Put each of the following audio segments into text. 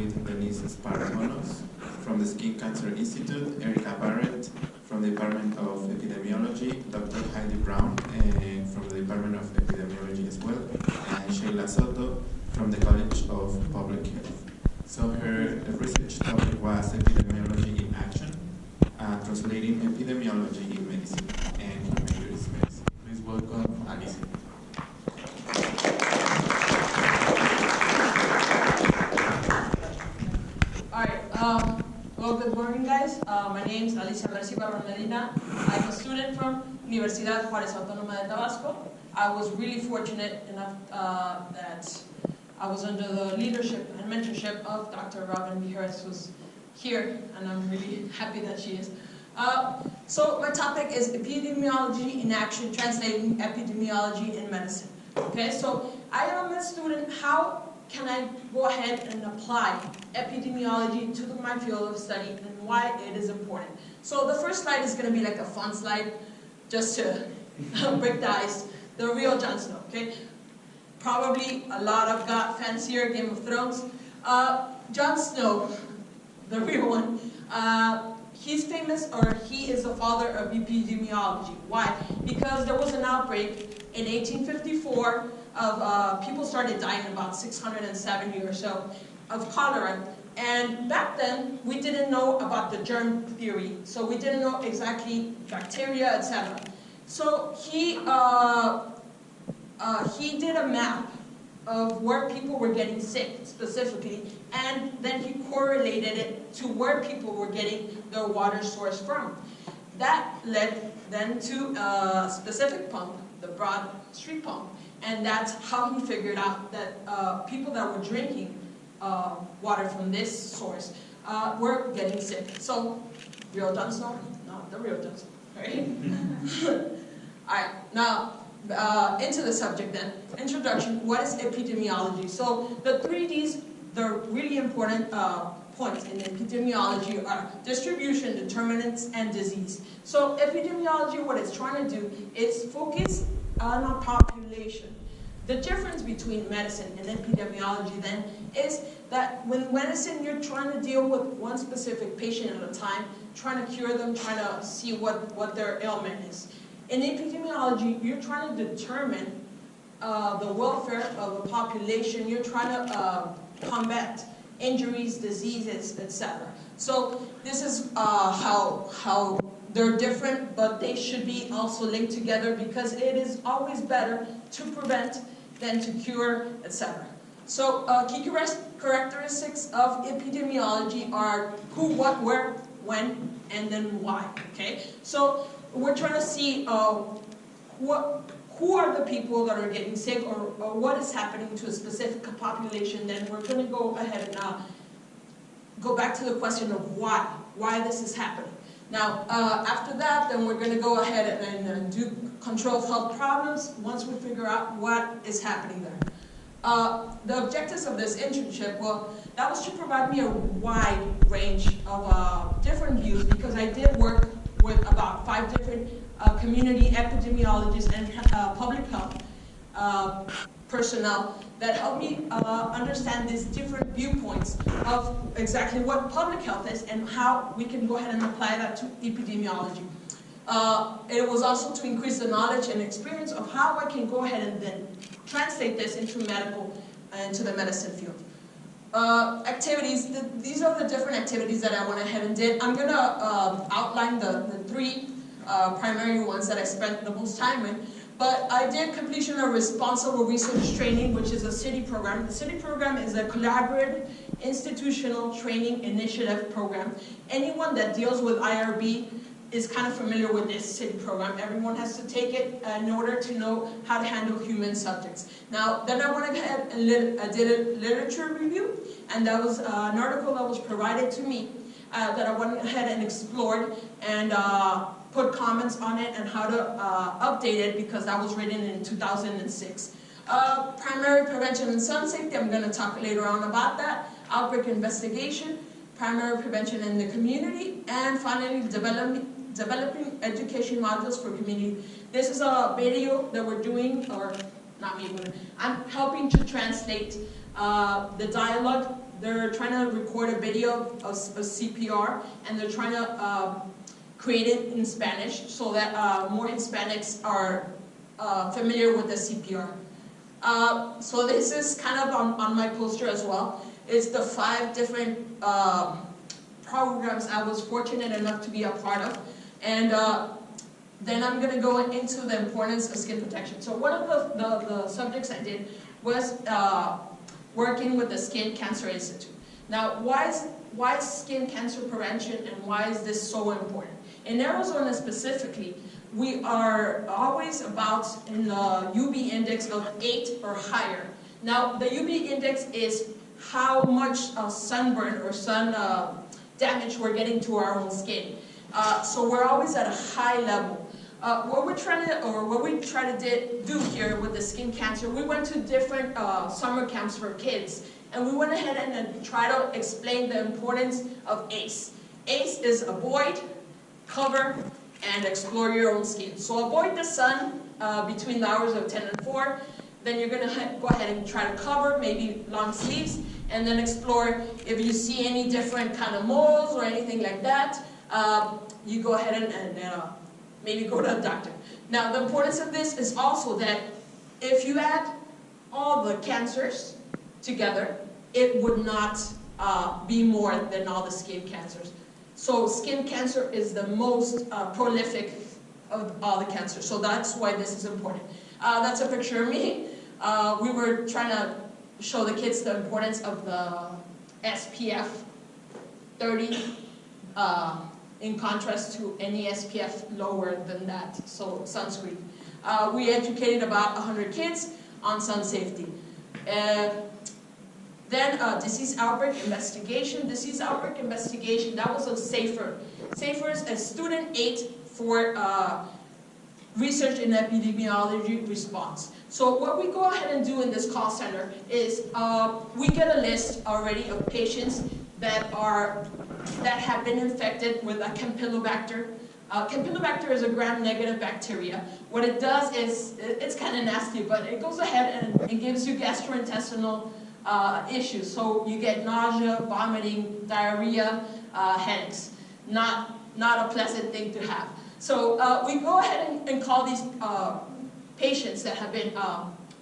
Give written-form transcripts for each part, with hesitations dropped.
with Denise Spartanos from the Skin Cancer Institute, Erica Barrett from the Department of Epidemiology, Dr. Heidi Brown from the Department of Epidemiology as well, and Sheila Soto from the College of Public Health. So her research topic was Epidemiology in Action, translating epidemiology in medicine, and her major is medicine. Please welcome Alicia. Well, good morning, guys. My name is Alicia. I'm a student from Universidad Juárez Autónoma de Tabasco. I was really fortunate enough that I was under the leadership and mentorship of Dr. Robin Vijeras, who's here, and I'm really happy that she is. So my topic is Epidemiology in Action, translating epidemiology in medicine. Okay, so I am a student. How can I go ahead and apply epidemiology to my field of study and why it is important? So the first slide is going to be like a fun slide, just to break the ice. The real Jon Snow, okay? Probably a lot of God fans here, Game of Thrones. Jon Snow, the real one, he's famous, or he is the father of epidemiology. Why? Because there was an outbreak in 1854 of people started dying, about 670 or so, of cholera. And back then, we didn't know about the germ theory, so we didn't know exactly bacteria, etc. So he did a map of where people were getting sick specifically, and then he correlated it to where people were getting their water source from. That led then to a specific pump, the Broad Street pump, and that's how he figured out that people that were drinking water from this source were getting sick. So, real Jon Snow? No, the real Jon Snow, right? Alright, now into the subject then. Introduction, what is epidemiology? So the 3Ds, they're really important points in epidemiology are distribution, determinants, and disease. So epidemiology, what it's trying to do is focus on a population. The difference between medicine and epidemiology then is that with medicine you're trying to deal with one specific patient at a time, trying to cure them, trying to see what their ailment is. In epidemiology, you're trying to determine the welfare of a population. You're trying to combat injuries, diseases, etc. So this is how they're different, but they should be also linked together because it is always better to prevent than to cure, etc. So key characteristics of epidemiology are who, what, where, when, and then why. Okay, so we're trying to see who are the people that are getting sick, or what is happening to a specific population. Then we're going to go ahead and go back to the question of why this is happening. Now, after that, then we're going to go ahead and do control of health problems once we figure out what is happening there. The objectives of this internship, well, that was to provide me a wide range of different views, because I did work with about 5 different community epidemiologists and public health personnel that helped me understand these different viewpoints of exactly what public health is and how we can go ahead and apply that to epidemiology. It was also to increase the knowledge and experience of how I can go ahead and then translate this into into the medicine field. Activities, these are the different activities that I went ahead and did. I'm going to outline the 3 primary ones that I spent the most time in. But I did completion of responsible research training, which is a city program. The city program is a collaborative institutional training initiative program. Anyone that deals with IRB is kind of familiar with this city program. Everyone has to take it in order to know how to handle human subjects. Now, then I went ahead and I did a literature review, and that was an article that was provided to me that I went ahead and explored and put comments on it and how to update it, because that was written in 2006. Primary prevention and sun safety, I'm going to talk later on about that. Outbreak investigation, primary prevention in the community, and finally developing education modules for community. This is a video that we're doing, or not me, but I'm helping to translate the dialogue. They're trying to record a video of CPR, and they're trying to create it in Spanish so that more Hispanics are familiar with the CPR. So this is kind of on my poster as well. It's the 5 different programs I was fortunate enough to be a part of. And then I'm going to go into the importance of skin protection. So one of the subjects I did was working with the Skin Cancer Institute. Now, why is skin cancer prevention, and why is this so important? In Arizona specifically, we are always about in the UV index of 8 or higher. Now, the UV index is how much sunburn or sun damage we're getting to our own skin. So we're always at a high level. What we try to do here with the skin cancer, we went to different summer camps for kids, and we went ahead and tried to explain the importance of ACE. ACE is avoid, cover, and explore your own skin. So avoid the sun between the hours of 10 and 4. Then you're going to go ahead and try to cover, maybe long sleeves, and then explore if you see any different kind of moles or anything like that. You go ahead and maybe go to a doctor. Now, the importance of this is also that if you add all the cancers together, it would not be more than all the skin cancers. So skin cancer is the most prolific of all the cancers. So that's why this is important. That's a picture of me. We were trying to show the kids the importance of the SPF 30 in contrast to any SPF lower than that, so sunscreen. We educated about 100 kids on sun safety. Then disease outbreak investigation. Disease outbreak investigation, that was a SAFER. SAFER is a student aid for research in epidemiology response. So what we go ahead and do in this call center is we get a list already of patients that have been infected with a Campylobacter. Campylobacter is a gram-negative bacteria. What it does is, it's kind of nasty, but it goes ahead and it gives you gastrointestinal issues. So you get nausea, vomiting, diarrhea, headaches. Not a pleasant thing to have. So we go ahead and call these patients that have been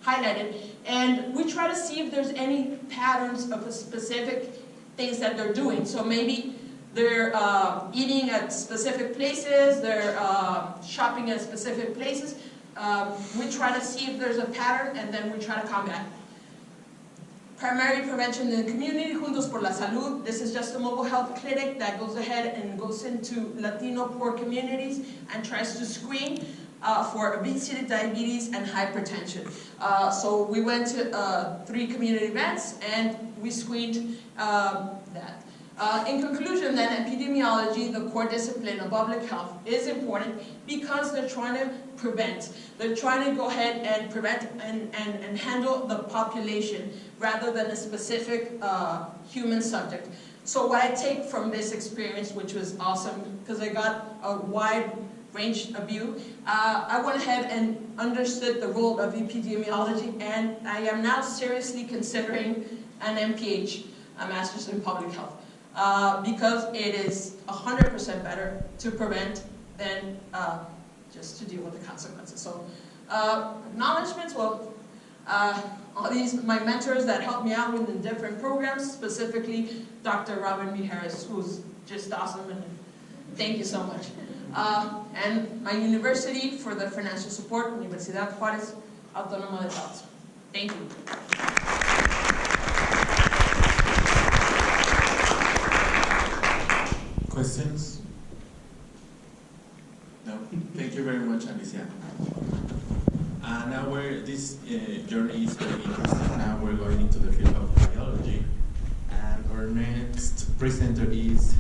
highlighted, and we try to see if there's any patterns of specific things that they're doing. So maybe they're eating at specific places, they're shopping at specific places. We try to see if there's a pattern, and then we try to combat. Primary prevention in the community, Juntos por la Salud. This is just a mobile health clinic that goes ahead and goes into Latino poor communities and tries to screen for obesity, diabetes, and hypertension. So we went to 3 community events and we screened that. In conclusion then, epidemiology, the core discipline of public health, is important because they're trying to prevent. They're trying to go ahead and prevent and handle the population rather than a specific human subject. So what I take from this experience, which was awesome because I got a wide range of view, I went ahead and understood the role of epidemiology, and I am now seriously considering an MPH, a Master's in Public Health. Because it is 100% better to prevent than just to deal with the consequences. So, acknowledgements, well, all these, my mentors that helped me out with the different programs, specifically Dr. Robin B. Harris, who's just awesome, and thank you so much. And my university for the financial support, Universidad Juárez Autónoma de Tabasco. Thank you. Questions? No? Thank you very much, Alicia. Now this journey is very interesting. Now we're going into the field of biology. And our next presenter is